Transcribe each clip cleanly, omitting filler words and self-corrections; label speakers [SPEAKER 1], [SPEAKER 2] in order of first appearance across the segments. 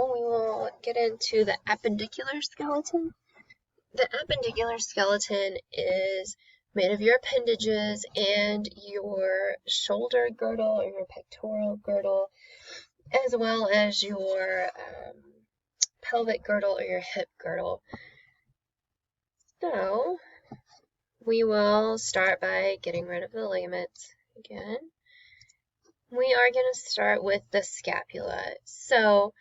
[SPEAKER 1] now we will get into the appendicular skeleton. The appendicular skeleton is made of your appendages and your shoulder girdle or your pectoral girdle, as well as your pelvic girdle or your hip girdle. So we will start by getting rid of the ligaments again. We are going to start with the scapula. So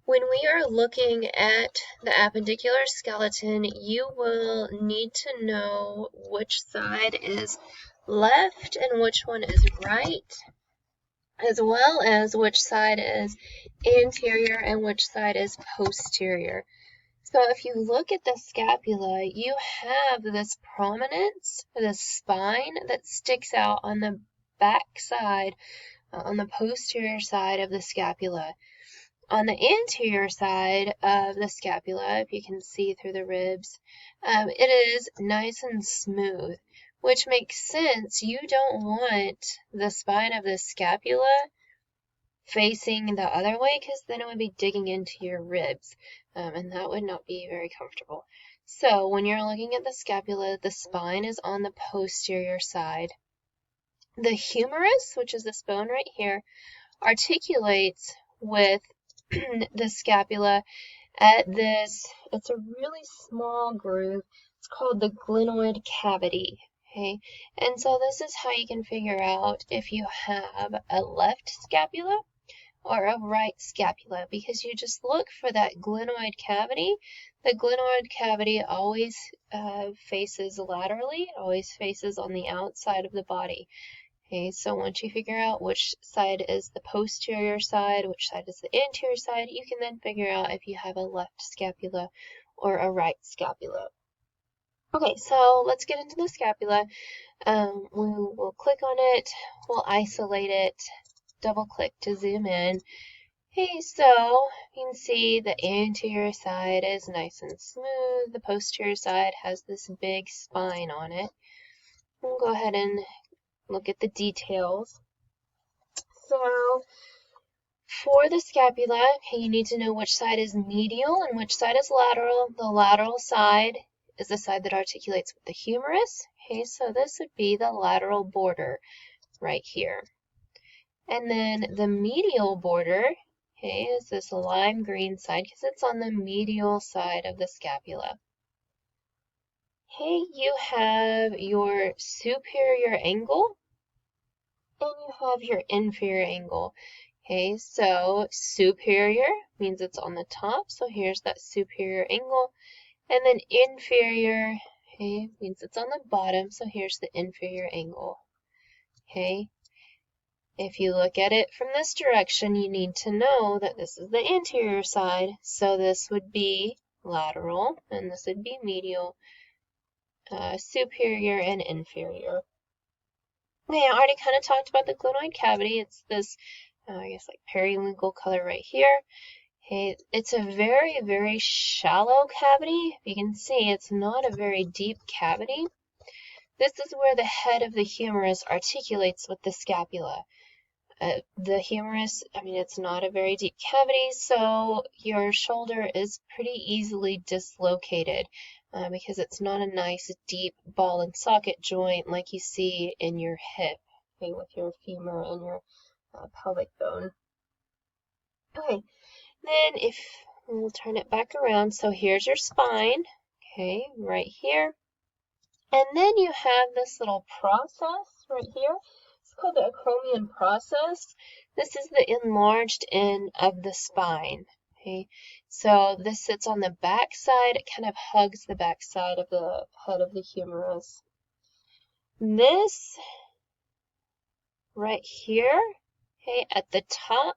[SPEAKER 1] when we are looking at the appendicular skeleton, you will need to know which side is left and which one is right, as well as which side is anterior and which side is posterior. So if you look at the scapula, you have this prominence, this spine that sticks out on the back side, on the posterior side of the scapula. On the anterior side of the scapula, if you can see through the ribs, it is nice and smooth, which makes sense. You don't want the spine of the scapula facing the other way, because then it would be digging into your ribs, and that would not be very comfortable. So when you're looking at the scapula, the spine is on the posterior side. The humerus, which is this bone right here, articulates with the scapula at this, it's a really small groove. It's called the glenoid cavity. Okay, and so this is how you can figure out if you have a left scapula or a right scapula, because you just look for that glenoid cavity. The glenoid cavity always faces laterally, always faces on the outside of the body. Okay, so once you figure out which side is the posterior side, which side is the anterior side, you can then figure out if you have a left scapula or a right scapula. Okay, so let's get into the scapula. We'll click on it, we'll isolate it, double click to zoom in. Okay, so you can see the anterior side is nice and smooth. The posterior side has this big spine on it. We'll go ahead and look at the details. So for the scapula, okay, you need to know which side is medial and which side is lateral. The lateral side is the side that articulates with the humerus. Okay, so this would be the lateral border right here. And then the medial border, okay, is this lime green side because it's on the medial side of the scapula. Okay, you have your superior angle and you have your inferior angle. Okay, so superior means it's on the top, so here's that superior angle. And then inferior, okay, means it's on the bottom, so here's the inferior angle. Okay, if you look at it from this direction, you need to know that this is the anterior side, so this would be lateral, and this would be medial, superior, and inferior. Okay, I already kind of talked about the glenoid cavity. It's this, I guess, like periwinkle color right here. Okay, it's a very, very shallow cavity. If you can see, it's not a very deep cavity. This is where the head of the humerus articulates with the scapula. The humerus, I mean, it's not a very deep cavity, so your shoulder is pretty easily dislocated because it's not a nice deep ball and socket joint like you see in your hip, okay, with your femur and your pelvic bone. Okay, then if we'll turn it back around, so here's your spine, okay, right here. And then you have this little process right here. It's called the acromion process. This is the enlarged end of the spine. Okay, so this sits on the back side. It kind of hugs the back side of the head of the humerus. This right here, okay, at the top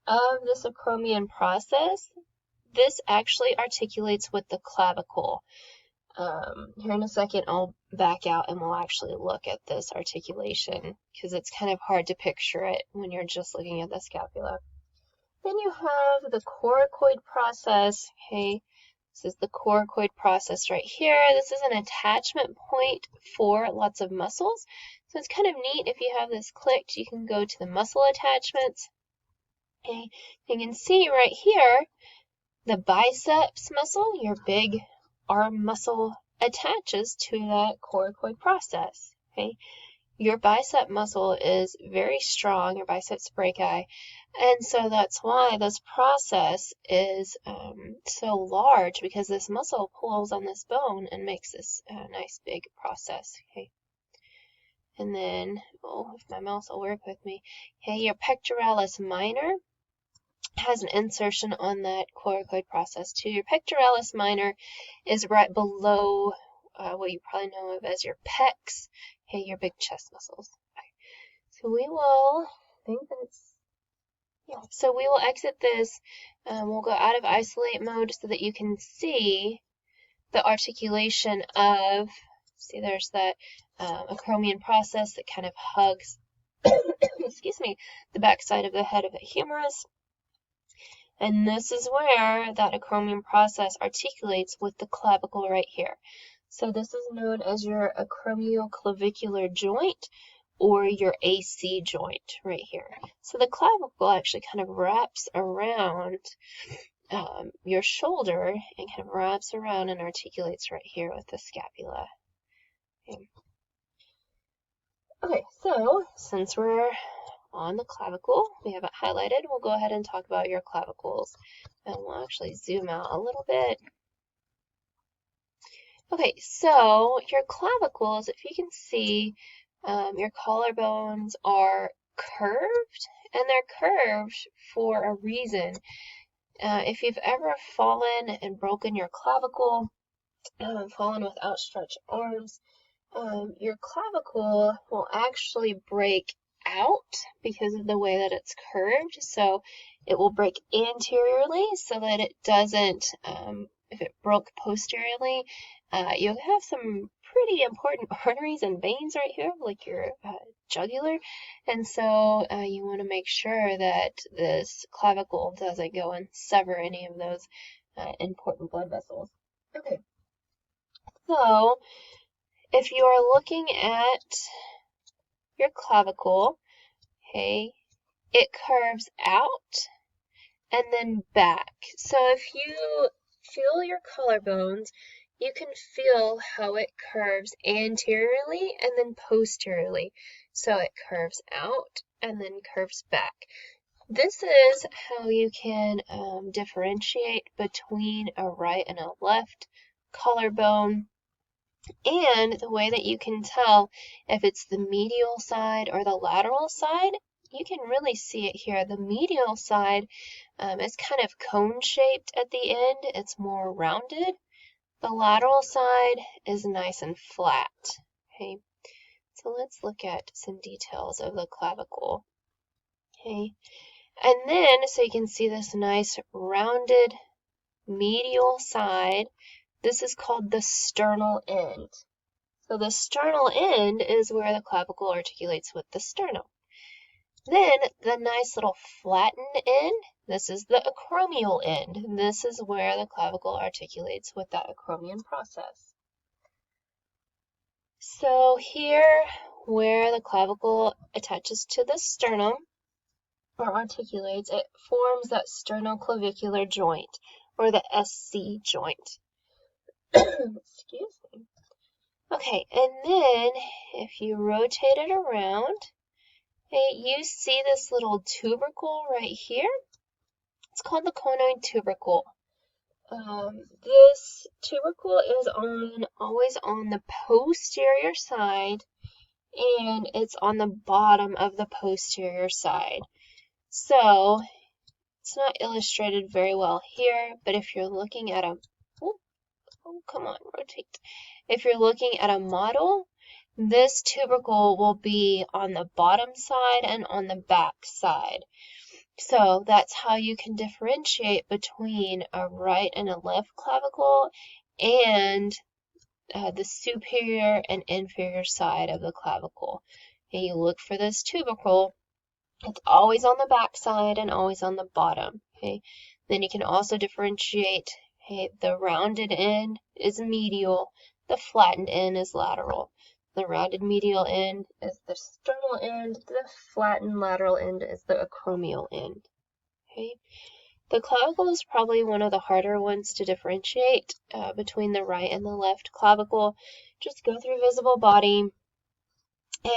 [SPEAKER 1] of this acromion process, this actually articulates with the clavicle. Here in a second, I'll back out and we'll actually look at this articulation because it's kind of hard to picture it when you're just looking at the scapula. Then you have the coracoid process. Okay, this is the coracoid process right here. This is an attachment point for lots of muscles. So it's kind of neat if you have this clicked, you can go to the muscle attachments Okay, you can see right here, the biceps muscle, your big arm muscle, attaches to that coracoid process. Okay, your bicep muscle is very strong, your biceps brachii, and so that's why this process is so large, because this muscle pulls on this bone and makes this nice big process. Okay, and then, oh, if my mouse will work with me, okay, your pectoralis minor has an insertion on that coracoid process too. Your pectoralis minor is right below what you probably know of as your pecs, okay, your big chest muscles. Okay. So we will, I think that's, yeah. So we will exit this. We'll go out of isolate mode so that you can see the articulation of, see there's that acromion process that kind of hugs, excuse me, the backside of the head of the humerus. And this is where that acromion process articulates with the clavicle right here. So this is known as your acromioclavicular joint, or your AC joint right here. So the clavicle actually kind of wraps around your shoulder and kind of wraps around and articulates right here with the scapula. Okay, so since we're on the clavicle, we have it highlighted, we'll go ahead and talk about your clavicles. And we'll actually zoom out a little bit. Okay, so your clavicles, if you can see, your collarbones are curved, and they're curved for a reason. If you've ever fallen and broken your clavicle, fallen with outstretched arms, your clavicle will actually break out because of the way that it's curved. So it will break anteriorly so that it doesn't, if it broke posteriorly, you'll have some pretty important arteries and veins right here, like your jugular. And so you want to make sure that this clavicle doesn't go and sever any of those important blood vessels. Okay, so if you are looking at your clavicle, okay, it curves out and then back. So if you feel your collarbones, you can feel how it curves anteriorly and then posteriorly. So it curves out and then curves back. This is how you can differentiate between a right and a left collarbone. And the way that you can tell if it's the medial side or the lateral side, you can really see it here. The medial side is kind of cone-shaped at the end. It's more rounded. The lateral side is nice and flat. Okay, so let's look at some details of the clavicle. Okay, and then so you can see this nice rounded medial side. This is called the sternal end. So the sternal end is where the clavicle articulates with the sternum. Then the nice little flattened end, this is the acromial end. This is where the clavicle articulates with that acromion process. So here, where the clavicle attaches to the sternum, or articulates, it forms that sternoclavicular joint, or the SC joint. Excuse me. Okay, and then if you rotate it around, okay, you see this little tubercle right here. It's called the conoid tubercle. This tubercle is always on the posterior side, and it's on the bottom of the posterior side. So it's not illustrated very well here, but if you're looking at a, oh, come on, rotate. If you're looking at a model, this tubercle will be on the bottom side and on the back side. So that's how you can differentiate between a right and a left clavicle and the superior and inferior side of the clavicle. And you look for this tubercle. It's always on the back side and always on the bottom. Okay. Then you can also differentiate. Okay, the rounded end is medial. The flattened end is lateral. The rounded medial end is the sternal end. The flattened lateral end is the acromial end. Okay. The clavicle is probably one of the harder ones to differentiate between the right and the left clavicle. Just go through visible body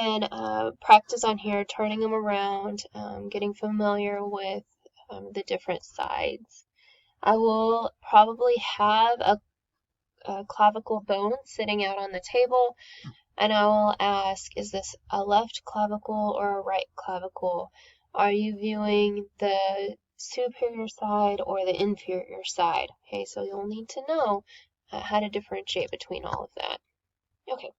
[SPEAKER 1] and practice on here, turning them around, getting familiar with the different sides. I will probably have a clavicle bone sitting out on the table, and I will ask, is this a left clavicle or a right clavicle? Are you viewing the superior side or the inferior side? Okay, so you'll need to know how to differentiate between all of that. Okay,